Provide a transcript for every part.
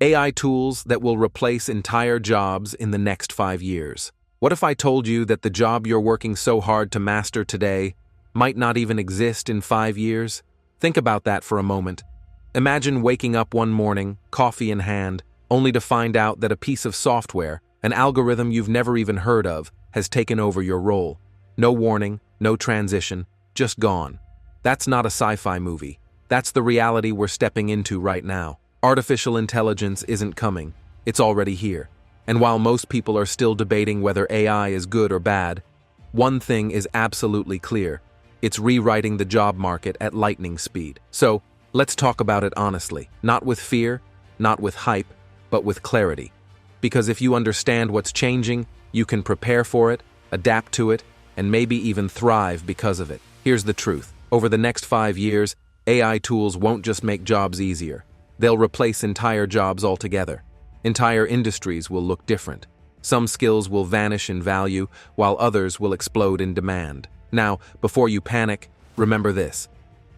AI tools that will replace entire jobs in the next 5 years. What if I told you that the job you're working so hard to master today might not even exist in 5 years? Think about that for a moment. Imagine waking up one morning, coffee in hand, only to find out that a piece of software, an algorithm you've never even heard of, has taken over your role. No warning, no transition, just gone. That's not a sci-fi movie. That's the reality we're stepping into right now. Artificial intelligence isn't coming. It's already here. And while most people are still debating whether AI is good or bad, one thing is absolutely clear. It's rewriting the job market at lightning speed. So, let's talk about it honestly. Not with fear, not with hype, but with clarity. Because if you understand what's changing, you can prepare for it, adapt to it, and maybe even thrive because of it. Here's the truth. Over the next 5 years, AI tools won't just make jobs easier. They'll replace entire jobs altogether. Entire industries will look different. Some skills will vanish in value, while others will explode in demand. Now, before you panic, remember this.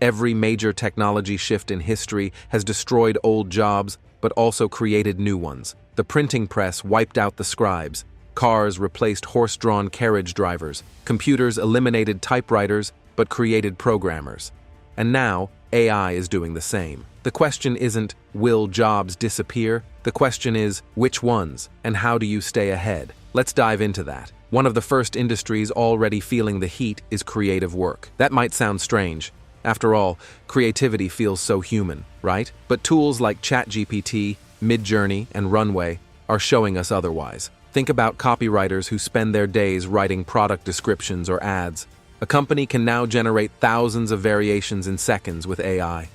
Every major technology shift in history has destroyed old jobs, but also created new ones. The printing press wiped out the scribes. Cars replaced horse-drawn carriage drivers. Computers eliminated typewriters, but created programmers. And now, AI is doing the same. The question isn't, will jobs disappear? The question is, which ones, and how do you stay ahead? Let's dive into that. One of the first industries already feeling the heat is creative work. That might sound strange. After all, creativity feels so human, right? But tools like ChatGPT, MidJourney, and Runway are showing us otherwise. Think about copywriters who spend their days writing product descriptions or ads. A company can now generate thousands of variations in seconds with AI.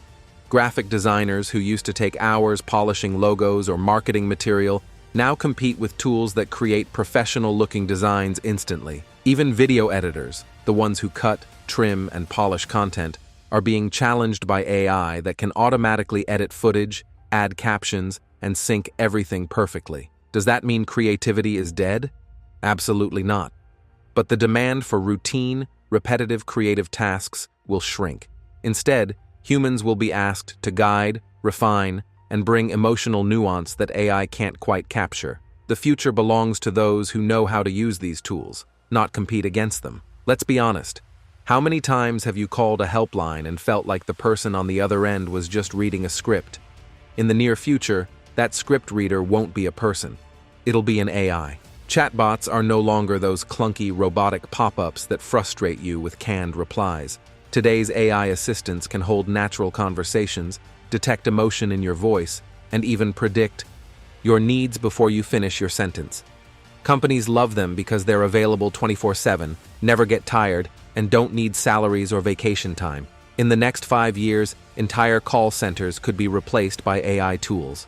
Graphic designers who used to take hours polishing logos or marketing material now compete with tools that create professional-looking designs instantly. Even video editors, the ones who cut, trim, and polish content, are being challenged by AI that can automatically edit footage, add captions, and sync everything perfectly. Does that mean creativity is dead? Absolutely not. But the demand for routine, repetitive creative tasks will shrink. Instead, humans will be asked to guide, refine, and bring emotional nuance that AI can't quite capture. The future belongs to those who know how to use these tools, not compete against them. Let's be honest. How many times have you called a helpline and felt like the person on the other end was just reading a script? In the near future, that script reader won't be a person. It'll be an AI. Chatbots are no longer those clunky robotic pop-ups that frustrate you with canned replies. Today's AI assistants can hold natural conversations, detect emotion in your voice, and even predict your needs before you finish your sentence. Companies love them because they're available 24/7, never get tired, and don't need salaries or vacation time. In the next 5 years, entire call centers could be replaced by AI tools.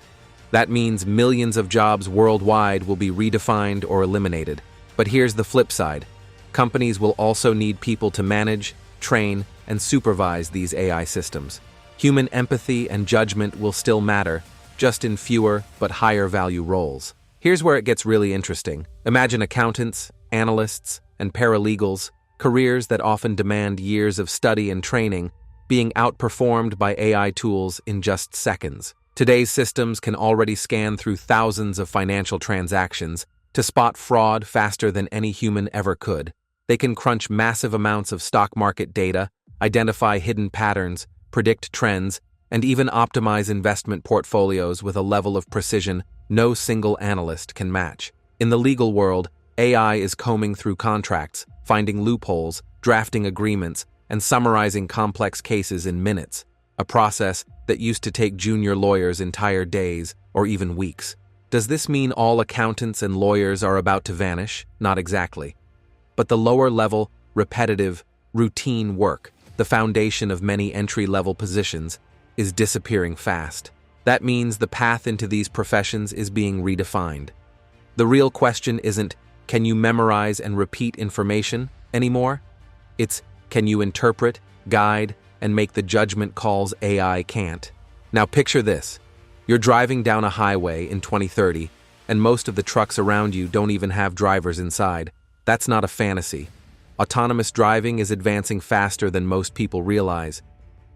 That means millions of jobs worldwide will be redefined or eliminated. But here's the flip side. Companies will also need people to manage, train, and supervise these AI systems. Human empathy and judgment will still matter, just in fewer but higher value roles. Here's where it gets really interesting. Imagine accountants, analysts, and paralegals, careers that often demand years of study and training, being outperformed by AI tools in just seconds. Today's systems can already scan through thousands of financial transactions to spot fraud faster than any human ever could. They can crunch massive amounts of stock market data, identify hidden patterns, predict trends, and even optimize investment portfolios with a level of precision no single analyst can match. In the legal world, AI is combing through contracts, finding loopholes, drafting agreements, and summarizing complex cases in minutes, a process that used to take junior lawyers entire days or even weeks. Does this mean all accountants and lawyers are about to vanish? Not exactly. But the lower-level, repetitive, routine work, the foundation of many entry-level positions, is disappearing fast. That means the path into these professions is being redefined. The real question isn't, can you memorize and repeat information anymore? It's, can you interpret, guide, and make the judgment calls AI can't? Now picture this. You're driving down a highway in 2030, and most of the trucks around you don't even have drivers inside. That's not a fantasy. Autonomous driving is advancing faster than most people realize.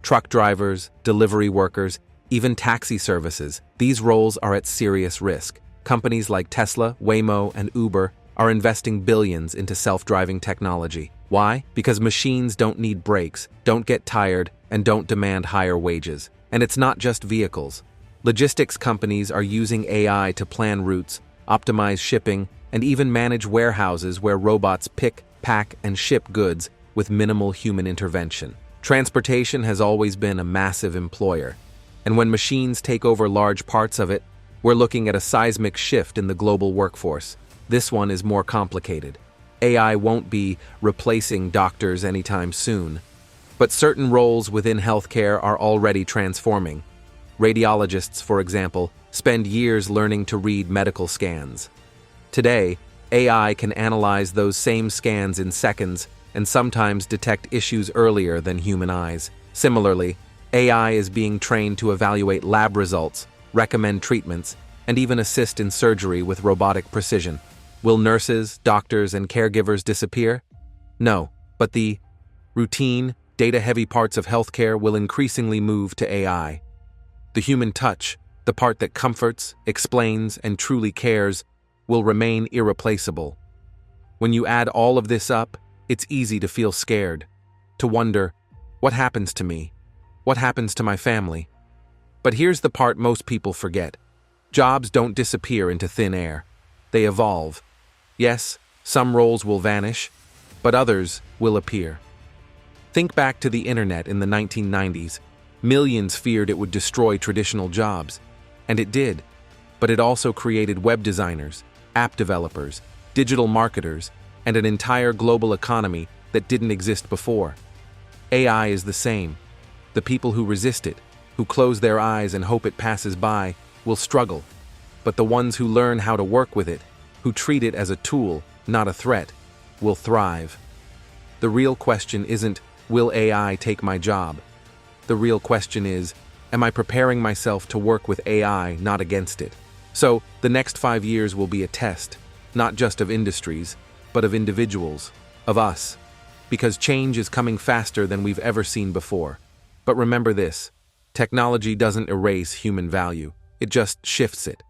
Truck drivers, delivery workers, Even taxi services, these roles are at serious risk. Companies like Tesla, Waymo, and Uber are investing billions into self-driving technology. Why? Because machines don't need brakes, don't get tired, and don't demand higher wages. And it's not just vehicles. Logistics companies are using AI to plan routes, optimize shipping, and even manage warehouses where robots pick, pack, and ship goods with minimal human intervention. Transportation has always been a massive employer, and when machines take over large parts of it, we're looking at a seismic shift in the global workforce. This one is more complicated. AI won't be replacing doctors anytime soon, but certain roles within healthcare are already transforming. Radiologists, for example, spend years learning to read medical scans. Today, AI can analyze those same scans in seconds and sometimes detect issues earlier than human eyes. Similarly, AI is being trained to evaluate lab results, recommend treatments, and even assist in surgery with robotic precision. Will nurses, doctors, and caregivers disappear? No, but the routine, data-heavy parts of healthcare will increasingly move to AI. The human touch, the part that comforts, explains, and truly cares, will remain irreplaceable. When you add all of this up, it's easy to feel scared, to wonder, what happens to me? What happens to my family? But here's the part most people forget. Jobs don't disappear into thin air. They evolve. Yes, some roles will vanish, but others will appear. Think back to the internet in the 1990s. Millions feared it would destroy traditional jobs, and it did. But it also created web designers, app developers, digital marketers, and an entire global economy that didn't exist before. AI is the same. The people who resist it, who close their eyes and hope it passes by, will struggle. But the ones who learn how to work with it, who treat it as a tool, not a threat, will thrive. The real question isn't, will AI take my job? The real question is, am I preparing myself to work with AI, not against it? So, the next 5 years will be a test, not just of industries, but of individuals, of us. Because change is coming faster than we've ever seen before. But remember this, technology doesn't erase human value, it just shifts it.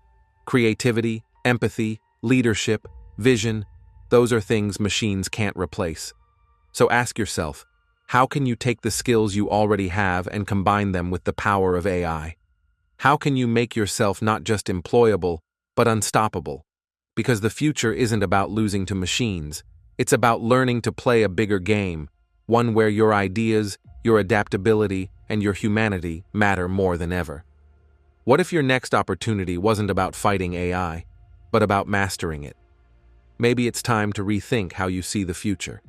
Creativity, empathy, leadership, vision, those are things machines can't replace. So ask yourself, how can you take the skills you already have and combine them with the power of AI? How can you make yourself not just employable, but unstoppable? Because the future isn't about losing to machines, it's about learning to play a bigger game, one where your ideas, your adaptability, and your humanity matter more than ever. What if your next opportunity wasn't about fighting AI, but about mastering it? Maybe it's time to rethink how you see the future.